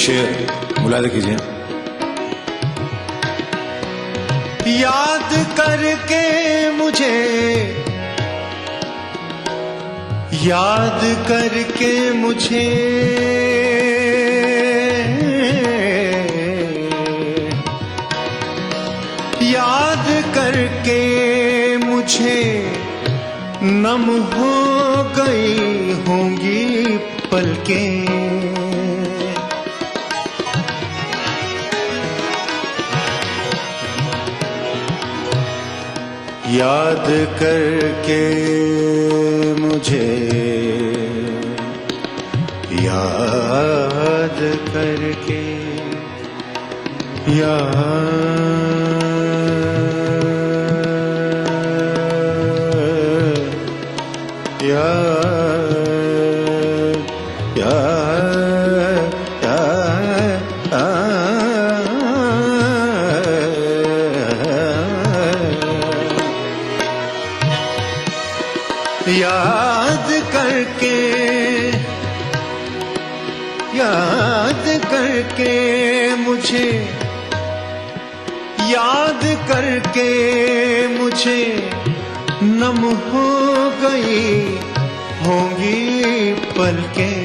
शेर मुलाहिजा कीजिए। याद करके मुझे, याद करके मुझे, याद करके मुझे नम हो गई होंगी पलकें। याद करके मुझे, याद करके, याद करके, याद करके मुझे, याद करके मुझे नम हो गई होंगी पलकें।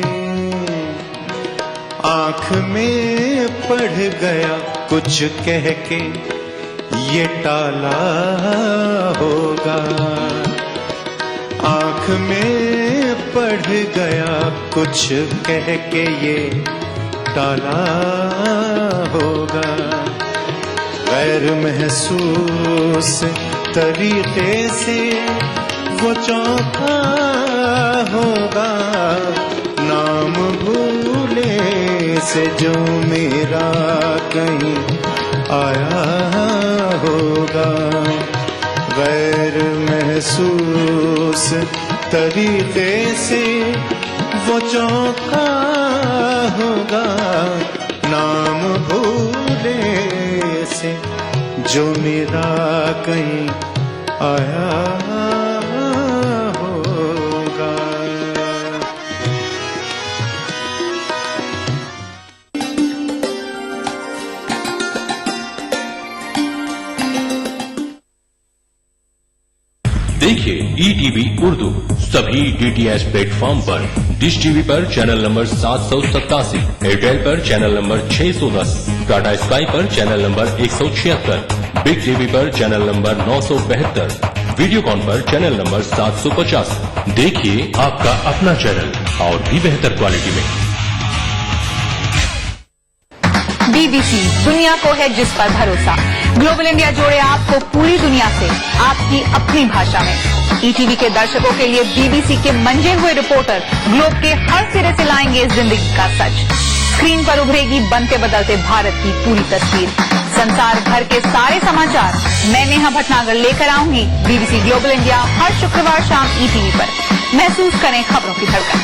आँख में पढ़ गया कुछ कह के ये टाला होगा। आँख में पढ़ गया कुछ कह के ये टाला होगा। गैर महसूस तरीके से वो चौंका होगा। नाम भूले से जो मेरा कहीं आया होगा। गैर महसूस तरीके से वो चौंका होगा। नाम भूले से जो मेरा कहीं आया होगा। देखिए ईटीवी उर्दू सभी डीटीएच प्लेटफॉर्म पर। डिश टीवी पर चैनल नंबर 787, एयरटेल पर चैनल नंबर 610, टाटा स्काई पर चैनल नंबर 176, बिग टीवी पर चैनल नंबर 972, वीडियोकॉन पर चैनल नंबर 750। देखिए आपका अपना चैनल और भी बेहतर क्वालिटी में। बीबीसी, दुनिया को है जिस पर भरोसा। ग्लोबल इंडिया जोड़े आपको पूरी दुनिया से आपकी अपनी भाषा में। ईटीवी के दर्शकों के लिए बीबीसी के मंजे हुए रिपोर्टर ग्लोब के हर सिरे से लाएंगे जिंदगी का सच। स्क्रीन पर उभरेगी बनते बदलते भारत की पूरी तस्वीर। संसार भर के सारे समाचार मैं नेहा भटनागर लेकर आऊंगी बीबीसी ग्लोबल इंडिया हर शुक्रवार शाम ईटीवी पर। महसूस करें खबरों की धड़कन।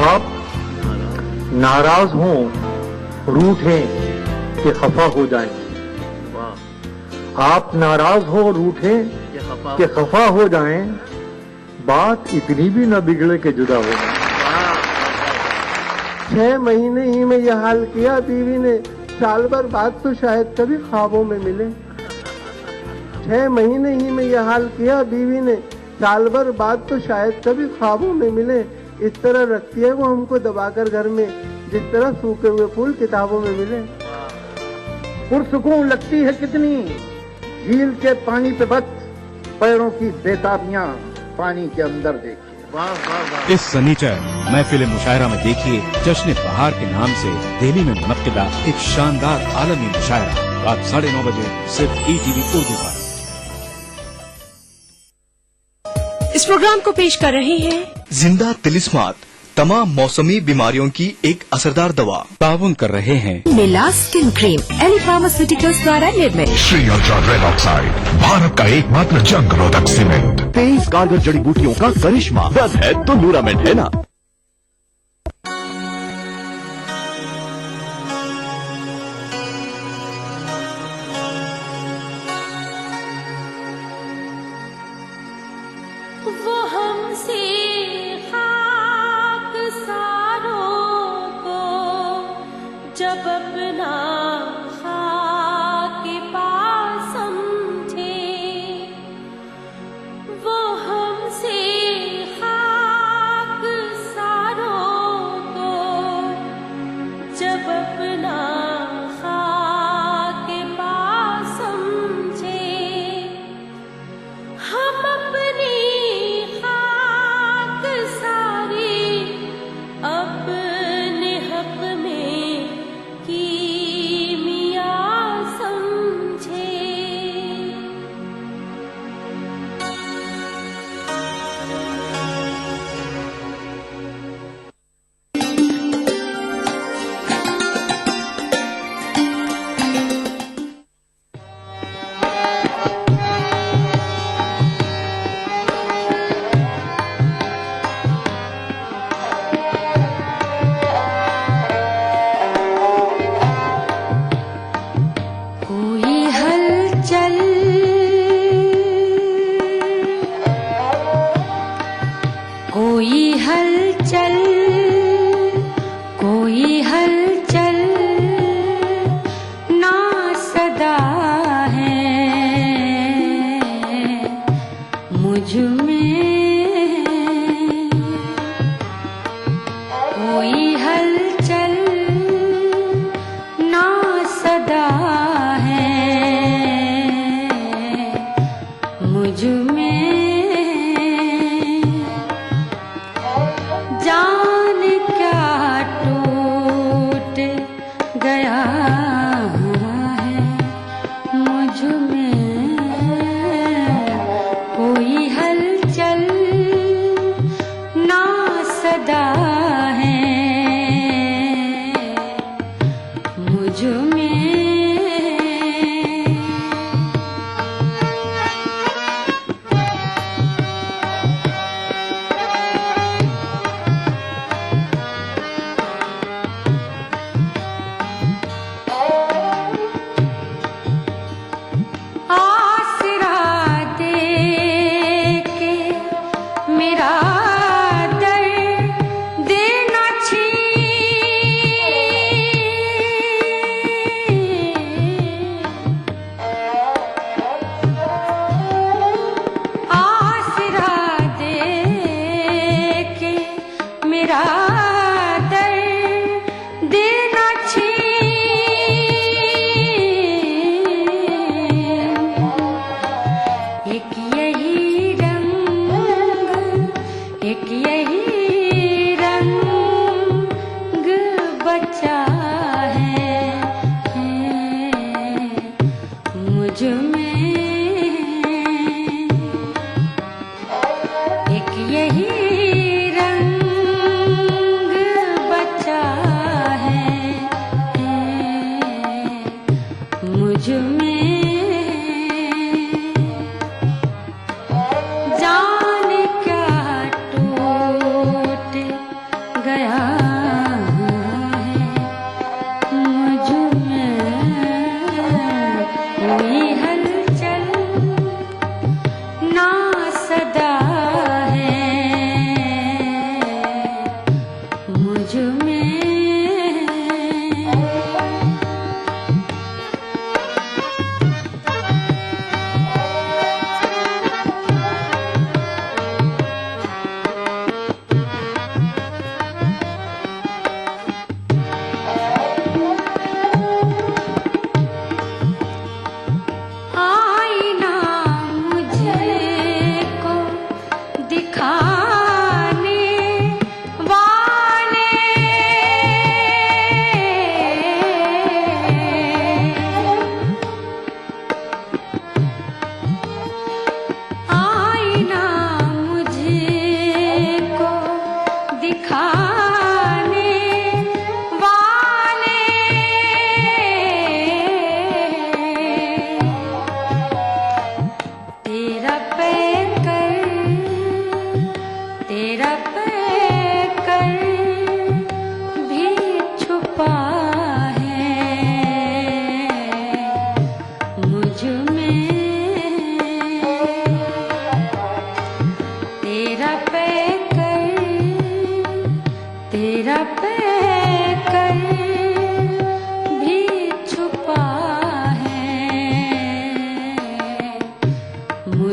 आप नाराज हों, रूठें कि खफा हो जाएं। आप नाराज हो, रूठें कि खफा हो जाएं। बात इतनी भी न बिगड़े कि जुदा हो जाएं। 6 महीने ही में यह हाल किया बीवी ने, साल भर बाद तो शायद कभी ख्वाबों में मिले। 6 महीने ही में यह हाल किया बीवी ने, साल भर बाद तो शायद कभी ख्वाबों में मिले। इस तरह रखती है वो हमको दबाकर घर में, जिस तरह सूखे हुए फूल किताबों में मिले। पुरसुकून लगती है कितनी झील के पानी पे बस, पैरों की बेताबियां पानी के अंदर देखिए। इस सनीचर महफिल मुशायरा में देखिए जश्न बहार के नाम से दिल्ली में मुनक्किदा एक शानदार आलमी मुशायरा रात 9:30 बजे सिर्फ ईटीवी उर्दू पर। इस प्रोग्राम को पेश कर रहे हैं जिंदा तिलिस्मात, तमाम मौसमी बीमारियों की एक असरदार दवा। ताउन कर रहे हैं मिलास स्किन क्रीम, एली फार्मास्यूटिकल्स द्वारा निर्मित। Shri ultra red oxide, Bharat का एकमात्र जंग रोधक सीमेंट। 23 कारगर जड़ी बूटियों का करिश्मा। दर्द है तो न्यूरामेंट है ना। हमसे खाक सारों को जब अपना खाक पास समझे, वो हमसे खाक सारों को जब अपना खाक पास समझे, हम अपनी खाक सारी अपने हक में कीमिया समझे। कोई हलचल कोई हलचल कोई हलचल ना सदा है मुझ में, कोई हलचल ना सदा है मुझ में, जान क्या टूट गया है मुझ में, कोई हलचल ना सदा है मुझ में। आसरा दे के मेरा दर्द देना आसरा दे के मेरा दर्द देना एक यही रंग एक यही रंग बचा है मुझ में, एक यही रंग बचा है मुझ में, जान क्या टूट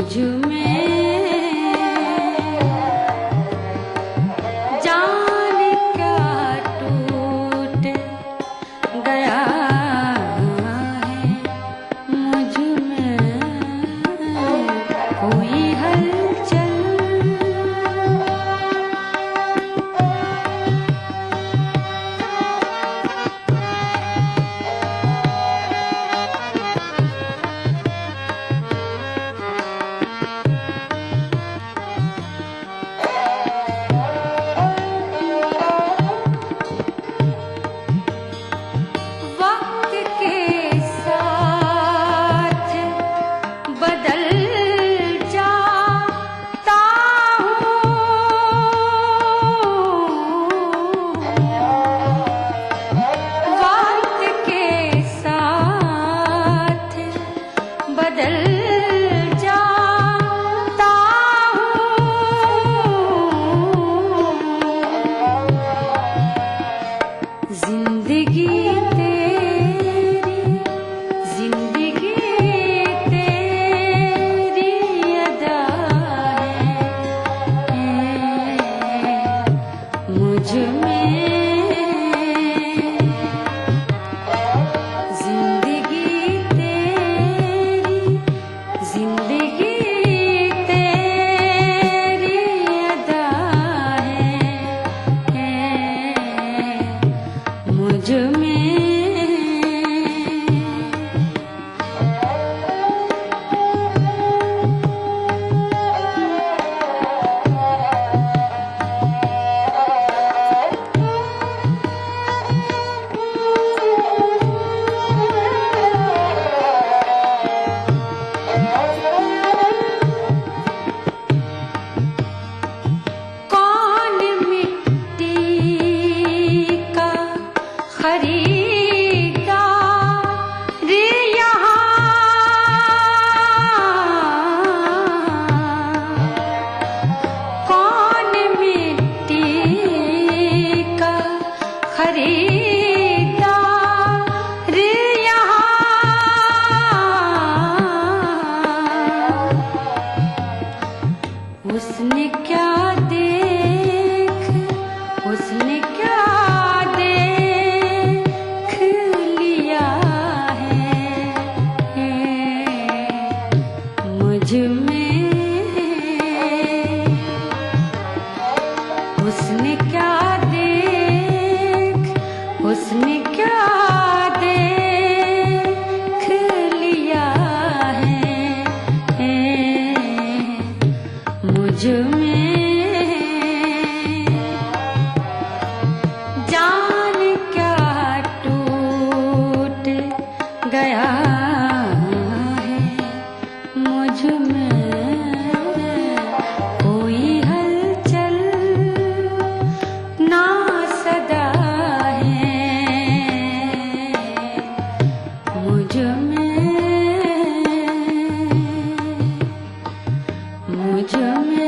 मुझ में जान क्या टूट गया है, मुझ में कोई हलचल। वक्त के साथ बदल जाता हूँ, वक्त के साथ बदल जाता हूँ। जिंदगी जिंदगी तेरी अदा है, मुझ में जिंदगी तेरी अदा है, मुझ में। कौन मिट्टी का खरीदार यहाँ, कौन मिट्टी का खरीदार यहाँ, उसने क्या देख लिया है, मुझ में। उसने क्या देख लिया है, मुझ में। जान क्या टूट गया है, मुझ में कोई हलचल ना सदा है, मुझ में, मुझ में।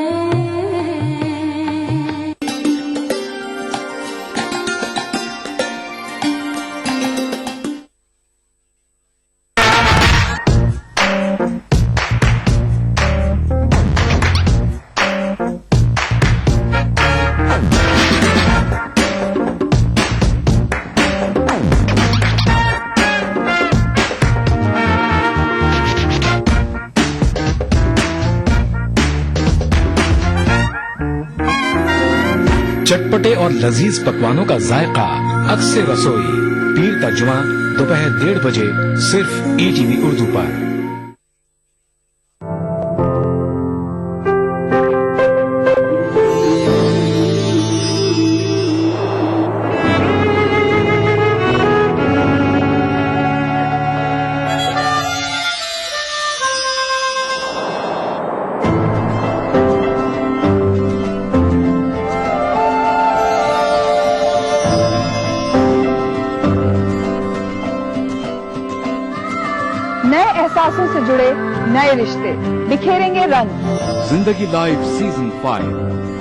चटपटे और लजीज पकवानों का जायका अक्सर रसोई, पीर का जुमा दोपहर 1:30 बजे सिर्फ ETV उर्दू पर। नए एहसासों से जुड़े नए रिश्ते बिखेरेंगे रंग। जिंदगी लाइव सीजन 5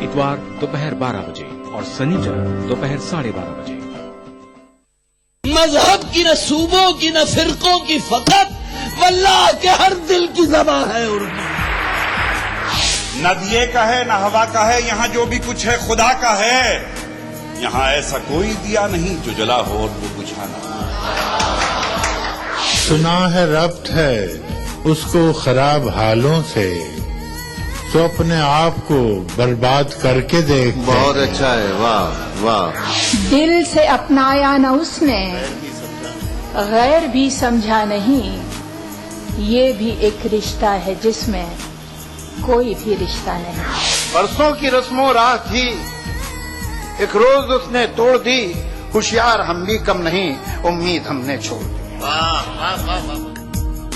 इतवार दोपहर 12 बजे और शनिचर दोपहर 12:30 बजे। मजहब की न सूबों की न फिरकों की फकत वल्लाह के हर दिल की ज़बान है उर्दू। न दिए का है न हवा का है, यहाँ जो भी कुछ है खुदा का है। यहाँ ऐसा कोई दिया नहीं जो जला हो और वो बुझा ना। सुना है रब्त है उसको खराब हालों से, तो अपने आप को बर्बाद करके देख। बहुत अच्छा है, वाह वाह। दिल से अपनाया न उसने, गैर भी समझा नहीं। ये भी एक रिश्ता है जिसमें कोई भी रिश्ता नहीं। बरसों की रस्मों राह थी, एक रोज उसने तोड़ दी। होशियार हम भी कम नहीं, उम्मीद हमने छोड़ दी।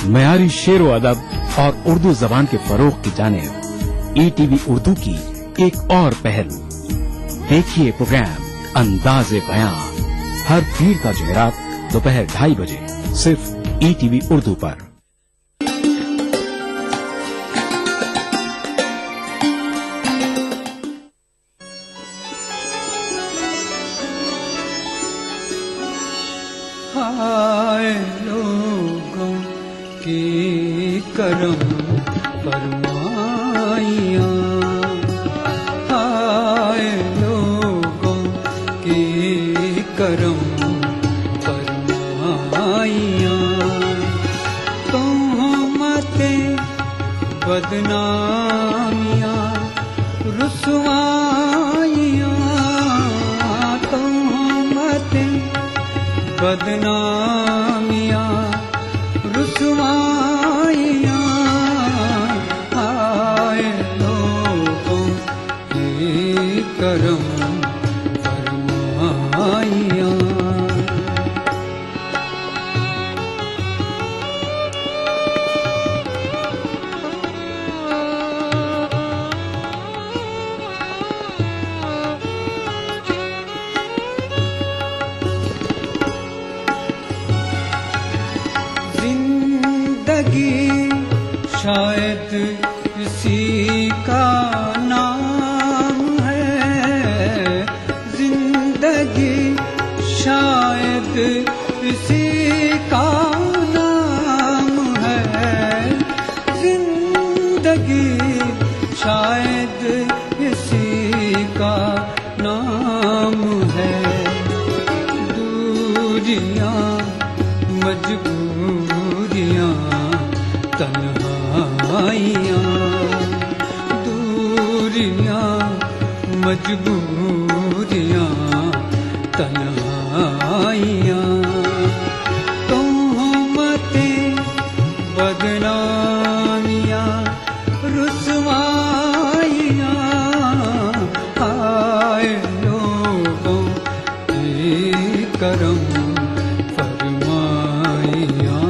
मयारी शेरो अदब और उर्दू जबान के फरोग की जानिब ईटीवी उर्दू की एक और पहल। देखिए प्रोग्राम अंदाज़े बयां हर पीर का जुमेरात दोपहर 2:30 बजे सिर्फ ईटीवी उर्दू पर। हाय लोगों की करम फरमाइयाँ, हाय लोगों की करम फरमाइयाँ। तोहमतें बदनामियाँ रुसवाइयाँ, तोहमतें बदनामियाँ रुसवाइयाँ। आए लोगों की करम फरमाइयाँ। शायद इसी का नाम है, जिंदगी शायद इसी का नाम है, जिंदगी शायद इसी का नाम है। दूरियां मजबूरियां तन्हाइयाँ, दूरियां मजबूरियां तन्हाइयाँ। तोहमतें बदनामियाँ रुसवाइयाँ। हाय लोगों की करम फरमाइयाँ।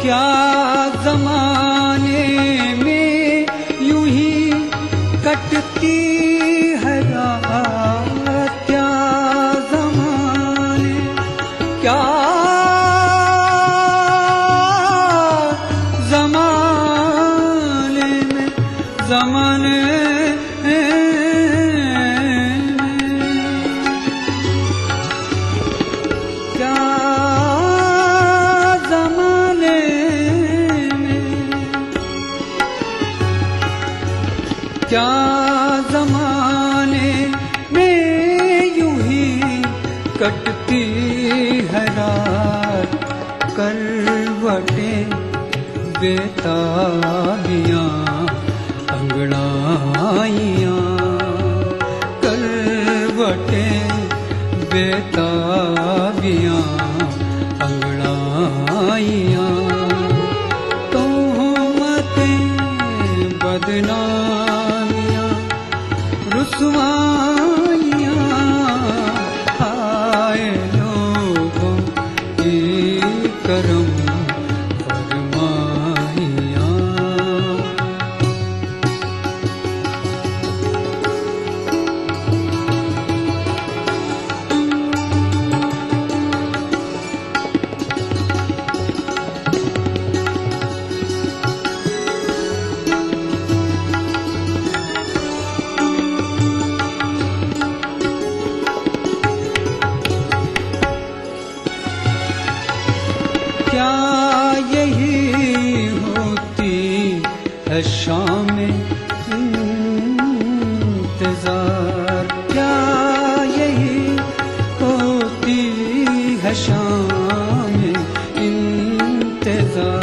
क्या जमाने में यूं ही कटती है रात, क्या जमाने, क्या जमाने में, जमाने क्या क्या जमाने में यूं ही कटती है रात। करवटें बेताबियाँ अंगड़ाइयाँ, करवटें बेताबियाँ अंगड़ाइयाँ। तोहमतें बदनामियाँ रुसवाइयाँ। हाय लोगों की करम फरमाइयाँ। शाम इंतजार, क्या यही होती है शाम इंतजार।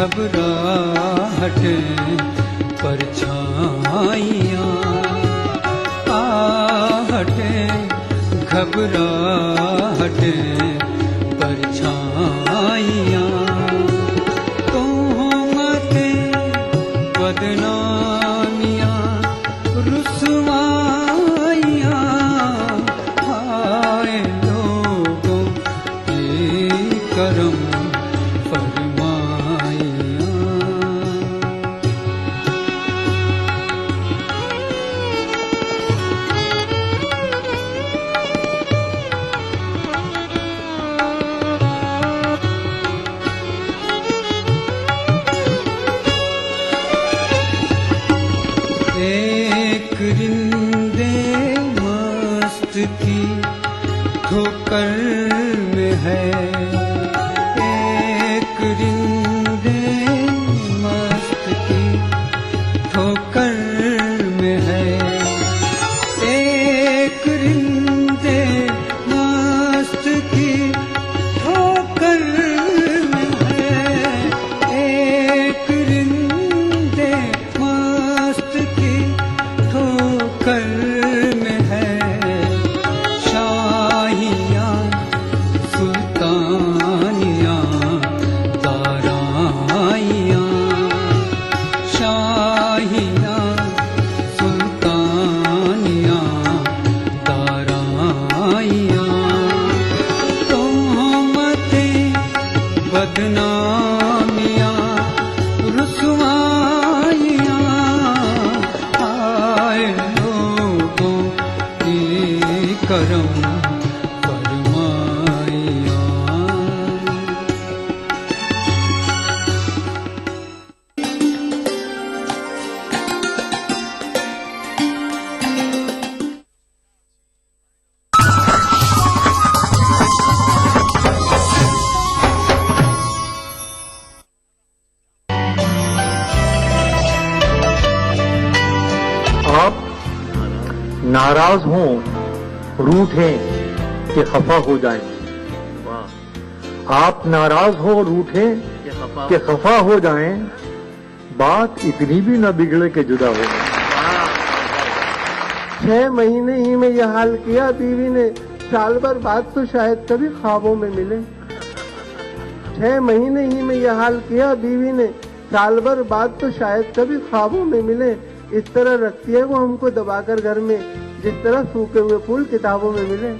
घबराहटें परछाइयाँ, आहटें घबराहटें परछाइयाँ, तोहमतें बदनामियाँ रुसवाइयाँ, हाय लोगों ये करम रिंदे मस्त की ठोकर में है, एक रिंदे मस्त की ठोकर में है, एक रिंदे मस्त की ठोकर में है, एक रिंदे मस्त की ठोकर में है, शाहियाँ सुल्तानियाँ दाराइयाँ, शाहियाँ सुल्तानियाँ दाराइयाँ, तोहमतें बदनामियाँ रुसवाइयाँ, आए लोगों की करम फरमाइयाँ। आप नाराज हों, रूठें कि खफा हो जाएं। आप नाराज हो, रूठें कि खफा हो जाएं, बात इतनी भी न बिगड़े कि जुदा हो जाएं। 6 महीने ही में यह हाल किया बीवी ने, साल भर बाद तो शायद कभी ख्वाबों में मिले। 6 महीने ही में यह हाल किया बीवी ने, साल भर बाद तो शायद कभी ख्वाबों में मिले। इस तरह रखती है वो हमको दबाकर घर में, जिस तरह सूखे हुए फूल किताबों में मिले।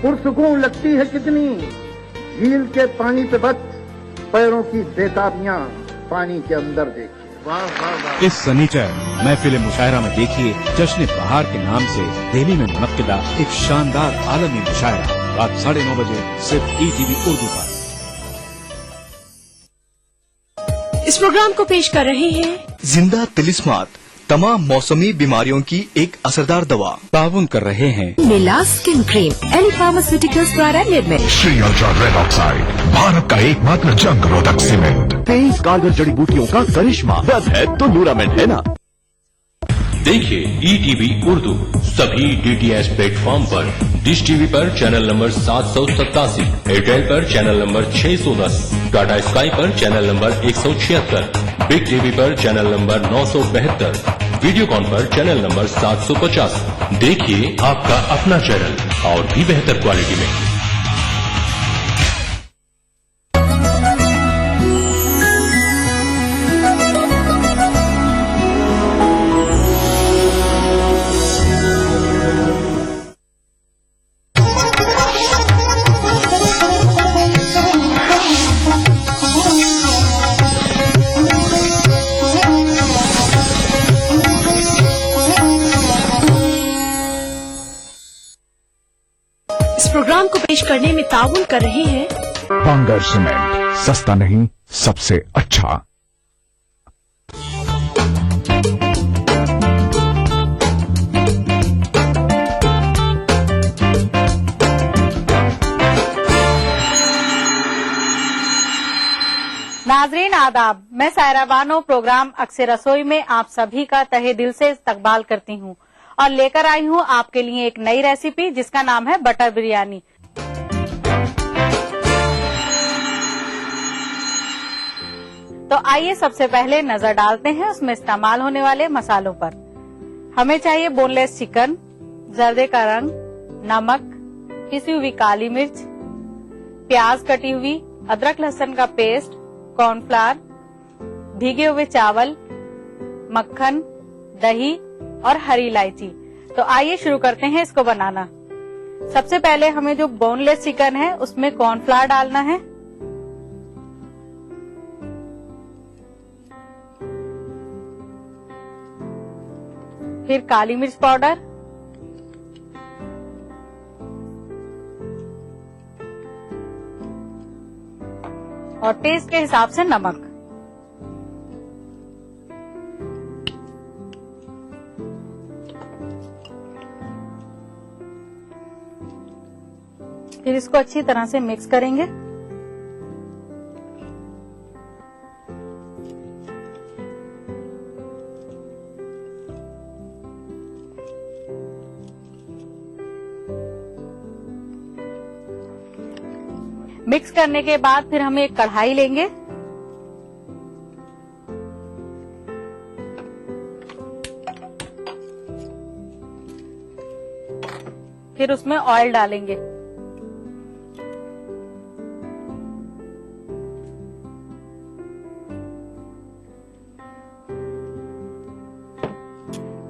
पुरसुकून लगती है कितनी झील के पानी पे बच, पैरों की बेताबियां पानी के अंदर देखिए। इस सनीचर महफिल मुशायरा में देखिए जश्न बहार के नाम से दिल्ली में मुनक्किदा एक शानदार आलमी मुशायरा रात 9:30 बजे सिर्फ ETV उर्दू पर। इस प्रोग्राम को पेश कर रहे हैं जिंदा तिलिस्मात, तमाम मौसमी बीमारियों की एक असरदार दवा। ताउन कर रहे हैं मिला स्किन क्रीम, एली फार्मास्यूटिकल्स द्वारा निर्मित। Shri ultra red oxide, Bharat का एकमात्र जंग रोधक सीमेंट। 23 कारगर जड़ी बूटियों का करिश्मा, दर्द है तो न्यूरामेंट है ना। देखिए ETV उर्दू सभी DTH प्लेटफॉर्म पर। डिश टीवी पर चैनल नंबर 787, एयरटेल पर चैनल नंबर 610, टाटा स्काई पर चैनल नंबर 176, बिग टीवी पर चैनल नंबर 972, वीडियोकॉन पर चैनल नंबर 750। देखिए आपका अपना चैनल और भी बेहतर क्वालिटी में। करने में ताउन कर रहे हैं। बंगर सीमेंट, सस्ता नहीं सबसे अच्छा। नाजरीन आदाब, मैं सायरा बानो प्रोग्राम अक्सर रसोई में आप सभी का तहे दिल से इस्तकबाल करती हूं और लेकर आई हूं आपके लिए एक नई रेसिपी जिसका नाम है बटर बिरयानी। तो आइए सबसे पहले नजर डालते हैं उसमें इस्तेमाल होने वाले मसालों पर। हमें चाहिए बोनलेस चिकन, जर्दे का रंग, नमक, पिसी हुई काली मिर्च, प्याज कटी हुई, अदरक लहसुन का पेस्ट, कॉर्नफ्लावर, भीगे हुए चावल, मक्खन, दही और हरी इलायची। तो आइए शुरू करते हैं इसको बनाना। सबसे पहले हमें जो बोनलेस चिकन है उसमें कॉर्नफ्लावर डालना है, फिर काली मिर्च पाउडर, और टेस्ट के हिसाब से नमक। फिर इसको अच्छी तरह से मिक्स करेंगे। मिक्स करने के बाद फिर हम एक कढ़ाई लेंगे, फिर उसमें ऑयल डालेंगे।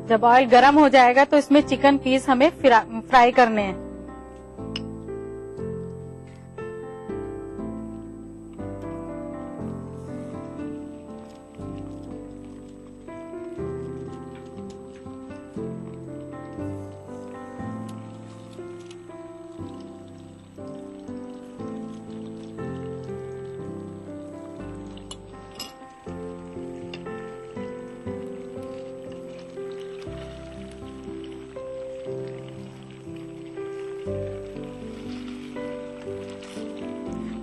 जब ऑयल गर्म हो जाएगा तो इसमें चिकन पीस हमें फ्राई करने हैं।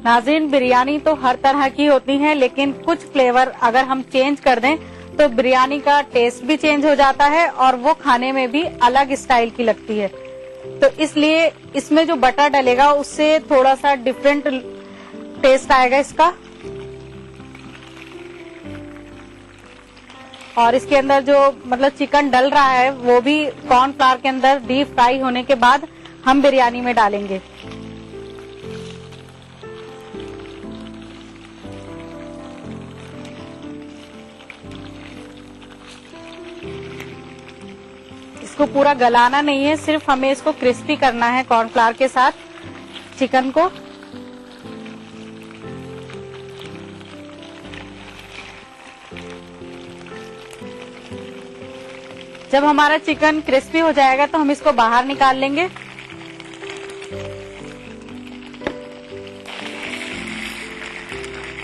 नाज़रीन, बिरयानी तो हर तरह की होती है, लेकिन कुछ फ्लेवर अगर हम चेंज कर दें तो बिरयानी का टेस्ट भी चेंज हो जाता है और वो खाने में भी अलग स्टाइल की लगती है। तो इसलिए इसमें जो बटर डलेगा उससे थोड़ा सा डिफरेंट टेस्ट आएगा इसका। और इसके अंदर जो मतलब चिकन डल रहा है वो भी कॉर्नफ्लावर के अंदर डीप फ्राई होने के बाद हम बिरयानी में डालेंगे। इसको पूरा गलाना नहीं है, सिर्फ हमें इसको क्रिस्पी करना है कॉर्नफ्लावर के साथ चिकन को। जब हमारा चिकन क्रिस्पी हो जाएगा तो हम इसको बाहर निकाल लेंगे।